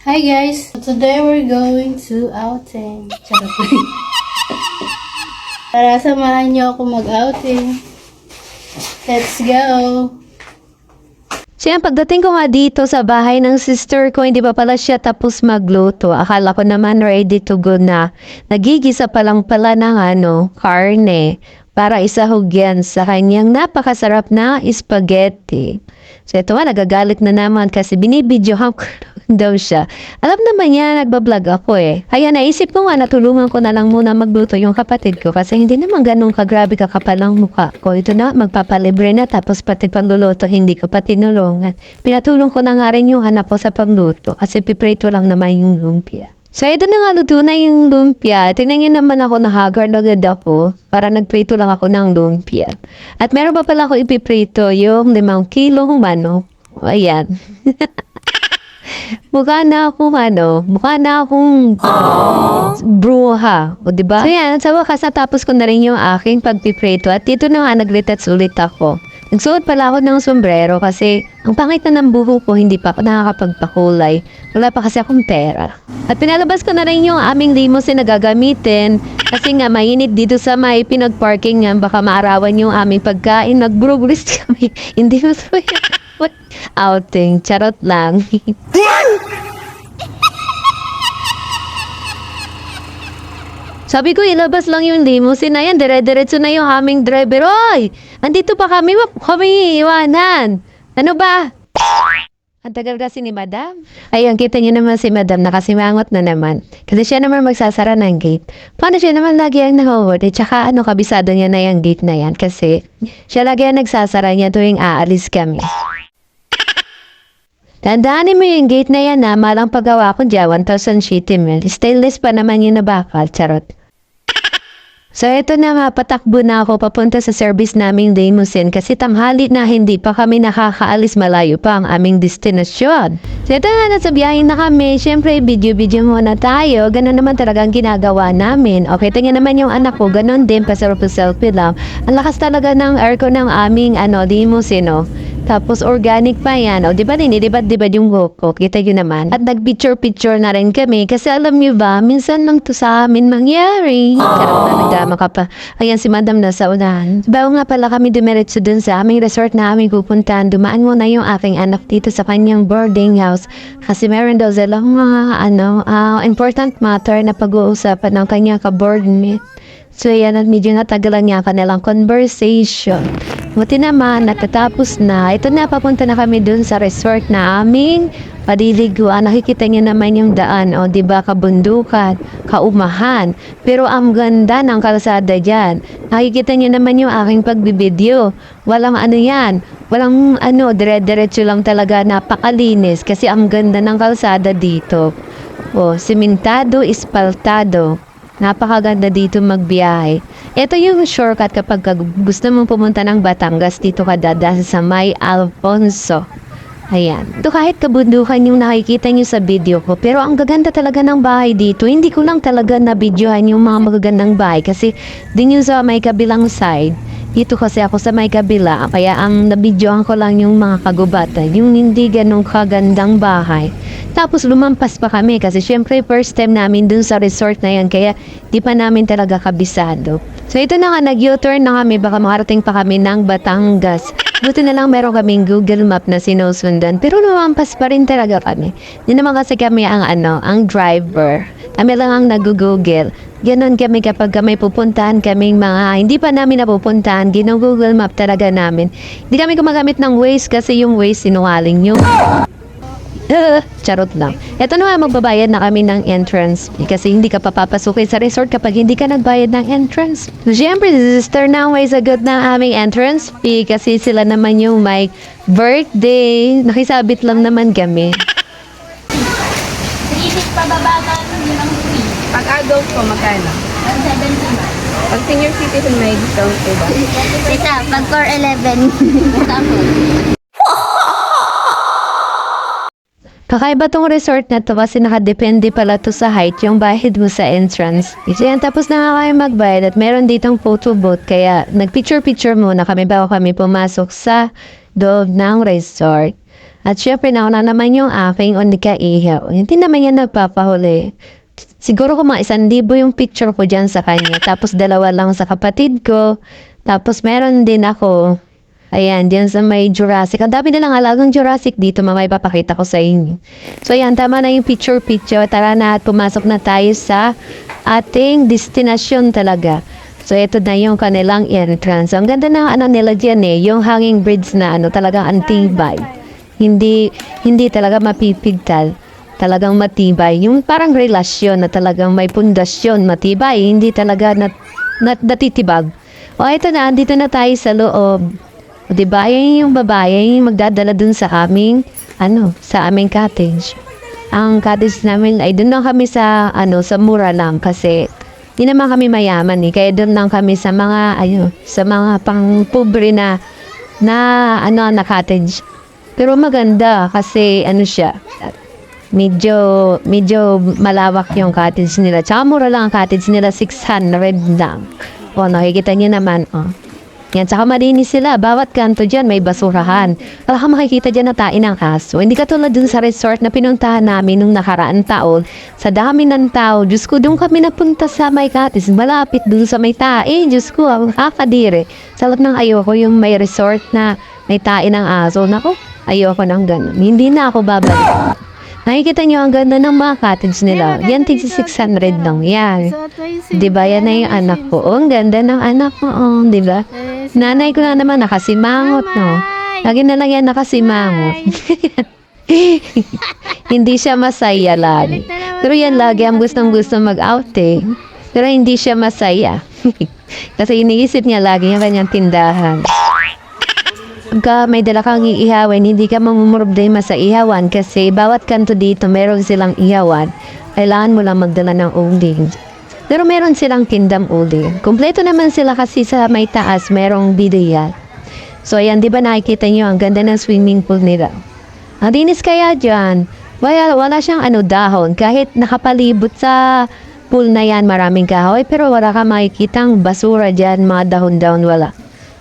Hi guys! Today we're going to outing. Charot lang. Tara, samahan niyo ako mag-outing. Let's go! Siya, pagdating ko nga dito sa bahay ng sister ko, hindi pa pala siya tapos magluto. Akala ko naman ready to go na. Nagigisa pa lang pala ng karne para isahog yan sa kanyang napakasarap na spaghetti. So ito nga, nagagalit na naman kasi binibidyohan ko daw siya. Alam naman niya, nagbablog ako eh. Kaya naisip ko nga, natulungan ko na lang muna magluto yung kapatid ko kasi hindi naman ganun kagrabe kakapal ang mukha ko. Ito na, magpapalibre na tapos pati pagluluto, hindi ko pa tinulungan. Pinatulong ko na nga rin yung anak ko sa pagluto kasi piprito lang naman yung lumpia. So, ito na nga, luto na yung lumpia. Tingnan niyo naman ako, nahagard agad ako para nagprito lang ako ng lumpia. At meron pa pala ako ipiprito yung 5 kilong manok. Ayan. Mukha na akong bruha. O, diba? So, yan, sa wakas natapos ko na rin yung aking pagpiprito. At dito na nga, nag-retouch ulit ako. Nagsuot pala ako ng sombrero kasi ang pangit na ng buho ko, hindi pa ako nakakapagpakulay. Wala pa kasi akong pera. At pinalabas ko na rin yung aming limousine na gagamitin kasi nga mainit dito sa may pinag-parking nga. Baka maarawan yung aming pagkain. Nag-progress kami. Hindi mo so what? Outing. Charot lang. Sabi ko, ilabas lang yung limousine na yan. Dire-diretso na yung aming driver. Oy! Andito pa kami. Wag kami iwanan. Ano ba? Ang tagal kasi ni Madam. Ayun, kita niyo naman si Madam. Nakasimangot na naman. Kasi siya naman magsasara ng gate. Paano siya naman lagi ang nahaward? Tsaka kabisado niya na yung gate na yan. Kasi siya lagi ang nagsasara niya tuwing aalis kami. Tandaanin mo yung gate na yan na malang paggawa ko dyan, 1,000 sheety mil. Stainless pa naman yun na bakal, charot. So ito na nga, patakbo na ako papunta sa service naming limousine kasi tanghali na hindi pa kami nakakaalis, malayo pa ang aming destinasyon. So ito nga, nasa biyahe na kami. Siyempre, video-video muna tayo. Ganon naman talagang ginagawa namin. Okay, tingnan naman yung anak ko. Ganon din, pa-selfie lang. Ang lakas talaga ng aircon ng aming limousine, no? Tapos organic pa yan. O, diba dinidibad-dibad yung GoPro? Kita yun naman. At nag-picture-picture na rin kami. Kasi alam nyo ba, minsan lang to sa amin mangyari. Karang na nagdama ka pa. Ayan, si Madam nasa unahan. Bago nga pala kami dumiretso dun sa aming resort na aming pupuntahan, dumaan mo na yung aking anak dito sa kanyang boarding house. Kasi meron daw silang mga important matter na pag-uusapan ng kanyang ka-boardmate. So, yan at medyo natagalan niya kanilang conversation. Buti naman, natatapos na. Ito na, papunta na kami dun sa resort na aming paliliguan. Nakikita niyo naman yung daan. O, diba, kabundukan, kaumahan. Pero ang ganda ng kalsada dyan. Nakikita niyo naman yung aking pagbibideo. Walang yan. Walang dire-diretso lang talaga, napakalinis. Kasi ang ganda ng kalsada dito. O, simentado, ispaltado. Napakaganda dito magbiyahe. Ito yung shortcut kapag gusto mong pumunta ng Batangas, dito ka dadaan sa May Alfonso. Ayan. Ito kahit kabundukan yung nakikita nyo sa video ko. Pero ang gaganda talaga ng bahay dito. Hindi ko lang talaga na-videohan yung mga magagandang bahay. Kasi din yung sa may kabilang side. Dito kasi ako sa may kabila. Kaya ang na-videohan ko lang yung mga kagubatan. Yung hindi ganong kagandang bahay. Tapos lumampas pa kami kasi syempre first time namin dun sa resort na yan. Kaya di pa namin talaga kabisado. So ito na nga, nag-U-turn na kami. Baka makarating pa kami ng Batangas. Buti na lang meron kaming Google Map na sinusundan. Pero lumampas pa rin talaga kami. Di naman kasi kami ang driver. Kami lang ang nag-Google. Ganon kami kapag may pupuntahan kaming mga hindi pa namin napupuntahan. Gino-Google Map talaga namin. Hindi kami gumagamit ng Waze kasi yung Waze sinungaling yung charot lang. Ito na nga, magbabayad na kami ng entrance fee kasi hindi ka papapasukin sa resort kapag hindi ka nagbayad ng entrance. So, siyempre, sister na way sagot ng aming entrance fee kasi sila naman yung may birthday. Nakisabit lang naman kami. Isip pababagan yun ang fee. Pag adult ko, magkano? 170. Pag senior citizen, may discount ko ba? Tita, pag core 11. Tapos. Kakaiba tong resort na to kasi nakadepende pala to sa height yung bahid mo sa entrance. Yan, tapos na nga kayo magbayad at meron ditong photo booth kaya nagpicture-picture muna kami bago kami pumasok sa loob ng resort. At syempre, nauna naman yung aking unika ihaw. Hindi naman yan nagpapahuli. Siguro kung mga 1,000 yung picture ko dyan sa kanya. Tapos 2 lang sa kapatid ko. Tapos meron din ako. Ayan, dyan sa may Jurassic. Ang dami nilang alagang Jurassic dito. Mamay papakita ko sa inyo. So ayan, tama na yung picture-picture. Tara na at pumasok na tayo sa ating destinasyon talaga. So ito na yung kanilang entrance. Ang ganda na ano nila dyan yung hanging bridge na talagang antibay. Hindi talaga mapipigtal. Talagang matibay. Yung parang relasyon na talagang may pundasyon, matibay. Hindi talaga natitibag. O ito na, andito na tayo sa loob. O diba, yan yung babae yung magdadala dun sa aming, sa aming cottage. Ang cottage namin ay dun lang kami sa mura lang kasi di naman kami mayaman kaya dun lang kami sa mga, sa mga pang-pobre na cottage. Pero maganda kasi siya, medyo malawak yung cottage nila. Tsaka mura lang ang cottage nila, 600 lang. O, nakikita niyo naman, Yan, tsaka malinis sila. Bawat kanto dyan may basurahan. Wala kang makikita dyan na tain ng aso. Hindi katulad dun sa resort na pinuntahan namin nung nakaraan taon. Sa dami ng tao, Diyos ko, doon kami napunta sa may cottage. Malapit dun sa may tae. Diyos ko, ang kakadiri. Salap ng ayoko yung may resort na may tain ng aso. Nako, ayoko ng ganun. Hindi na ako babalik. Nakikita nyo ang ganda ng mga cottage nila. Yan, tig 600 lang. Yan. Diba, yan na yung anak ko. Ang ganda ng anak ko. Diba? Nanay ko na naman nakasimangot, no? Lagi na lang yan nakasimangot. Hindi siya masaya lagi. Pero yan lagi ang gustong-gusto mag-outing. Pero hindi siya masaya. Kasi iniisip niya lagi yung kanyang tindahan. Pagka may dala kang iihawin, hindi ka mamumroblema sa ihawan kasi bawat kanto dito meron silang ihawan. Kailangan mo lang magdala ng uling. Pero meron silang tindam uling. Kompleto naman sila kasi sa may taas merong bidiyan. So ayan, di ba nakikita nyo ang ganda ng swimming pool nila. Ang dinis kaya dyan, wala siyang dahon. Kahit nakapalibot sa pool na yan maraming kahoy, pero wala ka makikitang basura dyan, mga dahon-dahon, wala.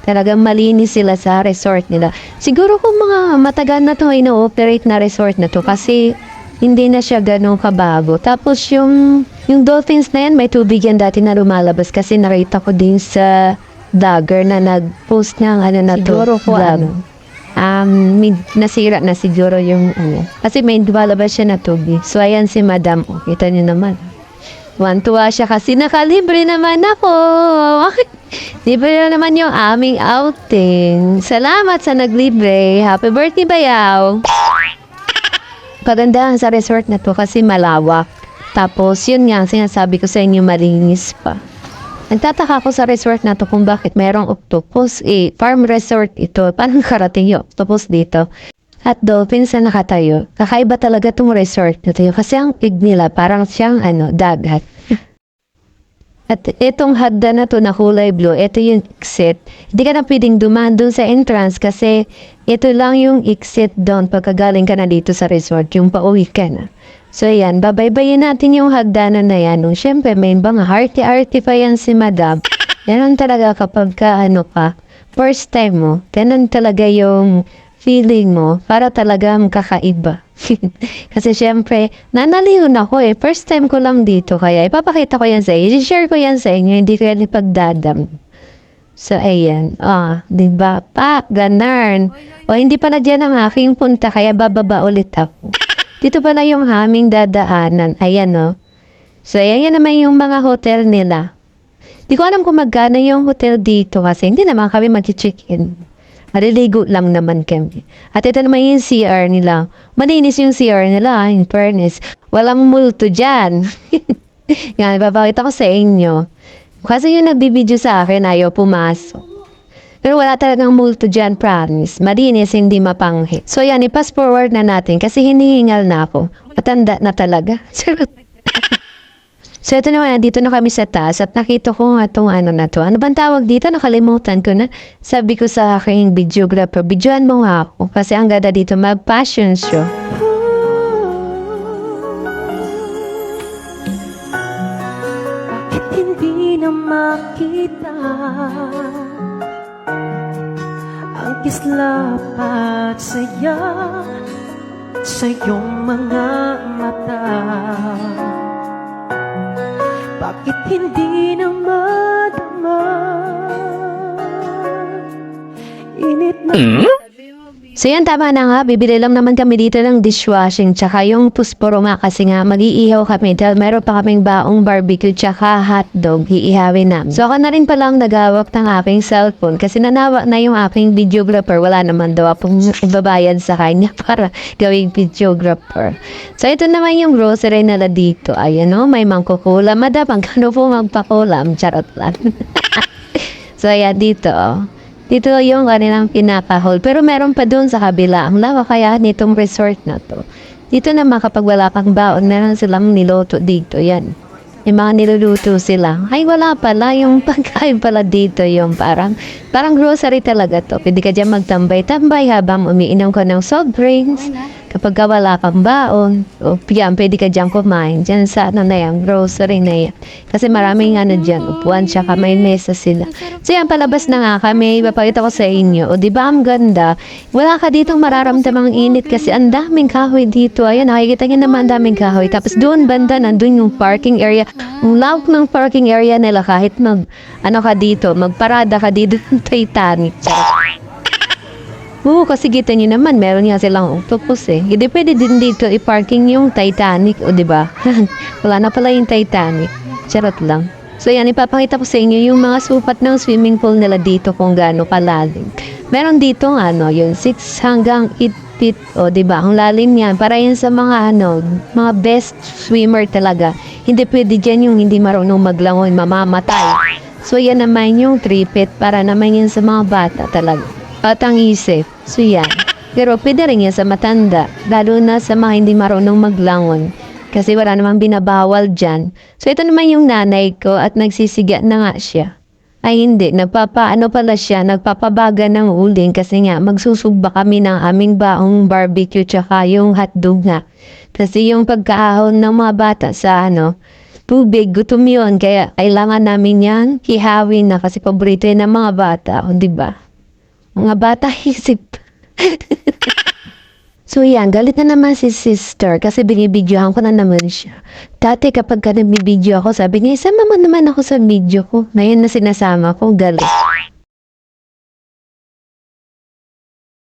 Talagang malinis sila sa resort nila. Siguro kung mga matagal na to ino-operate na resort na to kasi hindi na siya ganun kabago. Tapos yung dolphins na yan, may tubig yan dati na lumalabas kasi nakita ko din sa vlogger na nag-post ng na to. Siguro ko nasira na siguro yung kasi may lumalabas siya na tubig. So ayan si Madam, kita niyo naman. Tuwa siya kasi nakalibre naman ako. Libre na naman yung aming outing. Salamat sa naglibre. Happy birthday, bayaw. Kagandahan sa resort na to kasi malawak. Tapos yun nga, sinasabi ko sa inyo, malinis pa. Nagtataka ko sa resort na to kung bakit mayroong octopus. Farm resort ito. Parang karating yung octopus dito. At dolphins na nakatayo. Kakaiba talaga itong resort na to. Kasi ang ig nila parang siyang dagat. At itong hagda na to na kulay blue, ito yung exit. Hindi ka na pwedeng dumaan doon sa entrance kasi ito lang yung exit doon pagkagaling ka na dito sa resort, yung pauwi ka na. So ayan, babaybayin natin yung hagdanan na yan. Siyempre, may mga hearty-hearty pa yan si Madam. Yan talaga kapag ka first time mo, ganun talaga yung feeling mo para talagang kakaiba. Kasi syempre, nanalihon ako First time ko lang dito. Kaya ipapakita ko yan sa inyo. I-share ko yan sa inyo. Hindi ko yan ipagdadam. So, ayan. Diba? Ganarn. Hindi pa na dyan ang aking punta. Kaya bababa ulit ako. Dito pala yung aming dadaanan. Ayan, So, ayan yan naman yung mga hotel nila. Di ko alam kung magkano yung hotel dito. Kasi hindi naman kami mag-check-in. Maliligo lang naman kami. At ito naman yung CR nila. Malinis yung CR nila, in fairness. Walang multo dyan. Yan, ipapakita ko sa inyo. Kasi yung nagbibideo sa akin, ayaw pumasok. Pero wala talagang multo dyan, promise. Malinis, hindi mapanghi. So yan, i-pass forward na natin kasi hinihingal na ako. Matanda na talaga. So, ito naman, dito na kami sa taas at nakita ko nga itong na to. Ano bang tawag dito? Nakalimutan ko na. Sabi ko sa aking videographer, videoan mo nga ako kasi ang ganda dito mag-passion show. Hindi na makita ang Kislap at saya sa iyong mga mata. Bakit hindi na madama? Init na So yan, tama na nga. Bibili lang naman kami dito ng dishwashing tsaka yung pusporoma kasi nga mag-iihaw kami dahil meron pa kaming baong barbecue tsaka hotdog iihawin namin. So ako na rin palang nagawak ng aking cellphone kasi nanawa na yung aking videographer. Wala naman daw akong ibabayad sa kanya para gawing videographer. So ito naman yung grocery nila dito. Ayan o, may mangkukulam. Madam, kano po magpakulam? Charot lang. So ayan dito o. Dito yung kanilang pinaka-hall. Pero meron pa doon sa kabila. Ang lawa kaya nitong resort na to. Dito naman kapag wala kang baon, meron silang niloto dito. Yan. Yung mga niluluto sila. Ay, wala pala. Yung pagkain pala dito yung parang grocery talaga to. Pwede ka dyan magtambay-tambay habang umiinom ka ng soft drinks. Kapag ka wala kang baon, o yan, pwede ka dyan kumain. Dyan sa ano na yan, grocery na yan. Kasi maraming ano dyan, upuan, tsaka may mesa sila. So yan, palabas na nga kami, ipapakita ko sa inyo. O diba ang ganda? Wala ka ditong mararamdamang init kasi ang daming kahoy dito. Ayan, nakikita niyo naman ang daming kahoy. Tapos doon banda, nandun yung parking area. Ang lawak ng parking area nila kahit magparada ka dito ng Titanic. Oo, kasi kita nyo naman, meron nga silang octopus eh. Hindi pwede din dito i-parking yung Titanic, o diba? Wala na pala yung Titanic. Charot lang. So yan, ipapakita ko sa inyo yung mga supat ng swimming pool nila dito kung gaano kalalim. Meron dito yung 6 hanggang 8 feet, o diba? Ang lalim yan. Para yan sa mga mga best swimmer talaga. Hindi pwede dyan yung hindi marunong maglangoy, mamamatay. So yan naman yung 3 feet para naman yan sa mga bata talaga. At ang isip, so yan. Pero pwede rin yan sa matanda, lalo na sa mga hindi marunong maglangon. Kasi wala namang binabawal dyan. So ito naman yung nanay ko at nagsisiga na nga siya. Ay hindi, nagpapabaga ng uling kasi nga magsusugba kami ng aming baong barbecue tsaka yung hotdog nga. Kasi yung pagkaahon ng mga bata sa tubig, gutom yun. Kaya kailangan namin yan hihawin na kasi paborito yun ng mga bata. O diba? Mga bata isip. So yan, galit na naman si sister kasi binibidyohan ko na naman siya. Dati kapag nabibidyo ako, sabi niya, isama mo naman ako sa video ko. Ngayon na sinasama ko, galit.